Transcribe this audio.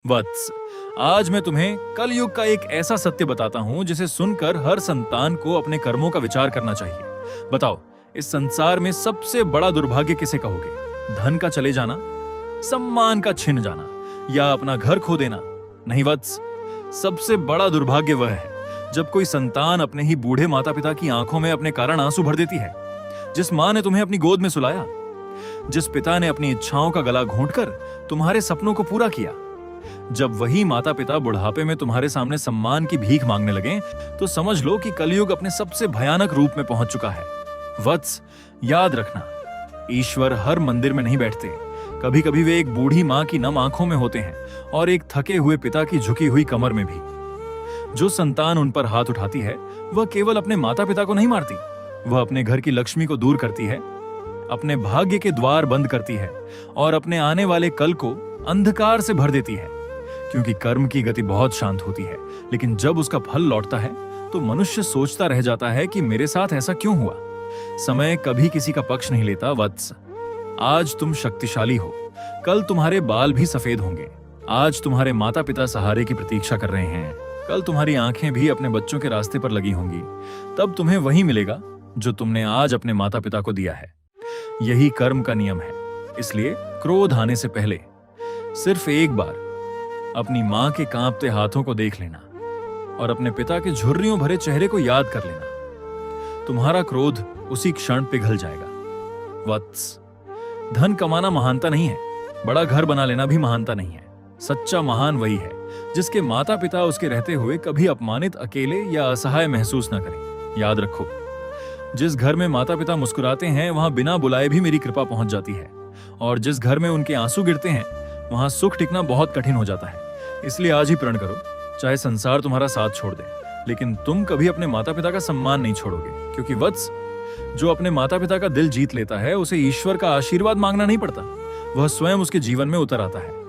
वत्स, आज मैं तुम्हें कलयुग का एक ऐसा सत्य बताता हूं जिसे सुनकर हर संतान को अपने कर्मों का विचार करना चाहिए। बताओ, इस संसार में सबसे बड़ा दुर्भाग्य किसे कहोगे? धन का चले जाना, सम्मान का छिन जाना, या अपना घर खो देना? नहीं वत्स, सबसे बड़ा दुर्भाग्य वह है जब कोई संतान अपने ही बूढ़े माता पिता की आंखों में अपने कारण आंसू भर देती है। जिस मां ने तुम्हें अपनी गोद में सुलाया, जिस पिता ने अपनी इच्छाओं का गला घोंटकर तुम्हारे सपनों को पूरा किया, जब वही माता पिता बुढ़ापे में तुम्हारे सामने सम्मान की भीख मांगने लगे, तो समझ लो कि कलयुग अपने सबसे भयानक रूप में पहुंच चुका है। वत्स, याद रखना, ईश्वर हर मंदिर में नहीं बैठते। कभी कभी वे एक बूढ़ी मां की नम आंखों में होते हैं और एक थके हुए पिता की झुकी हुई कमर में भी। जो संतान उन पर हाथ उठाती है, वह केवल अपने माता पिता को नहीं मारती, वह अपने घर की लक्ष्मी को दूर करती है, अपने भाग्य के द्वार बंद करती है और अपने आने वाले कल को अंधकार से भर देती है। क्योंकि कर्म की गति बहुत शांत होती है, लेकिन जब उसका फल लौटता है तो मनुष्य सोचता रह जाता है कि मेरे साथ ऐसा क्यों हुआ। समय कभी किसी का पक्ष नहीं लेता वत्स। आज तुम शक्तिशाली हो, कल तुम्हारे बाल भी सफेद होंगे। आज तुम्हारे माता पिता सहारे की प्रतीक्षा कर रहे हैं, कल तुम्हारी आंखें भी अपने बच्चों के रास्ते पर लगी होंगी। तब तुम्हें वही मिलेगा जो तुमने आज अपने माता पिता को दिया है। यही कर्म का नियम है। इसलिए क्रोध आने से पहले सिर्फ एक बार अपनी मां के कांपते हाथों को देख लेना और अपने पिता के झुर्रियों भरे चेहरे को याद कर लेना। तुम्हारा क्रोध उसी क्षण पिघल जाएगा। वत्स, धन कमाना महानता नहीं है, बड़ा घर बना लेना भी महानता नहीं है। सच्चा महान वही है जिसके माता पिता उसके रहते हुए कभी अपमानित, अकेले या असहाय महसूस न करें। याद रखो, जिस घर में माता पिता मुस्कुराते हैं, वहां बिना बुलाए भी मेरी कृपा पहुंच जाती है, और जिस घर में उनके आंसू गिरते हैं, वहां सुख टिकना बहुत कठिन हो जाता है। इसलिए आज ही प्रण करो, चाहे संसार तुम्हारा साथ छोड़ दे, लेकिन तुम कभी अपने माता पिता का सम्मान नहीं छोड़ोगे। क्योंकि वत्स, जो अपने माता पिता का दिल जीत लेता है, उसे ईश्वर का आशीर्वाद मांगना नहीं पड़ता, वह स्वयं उसके जीवन में उतर आता है।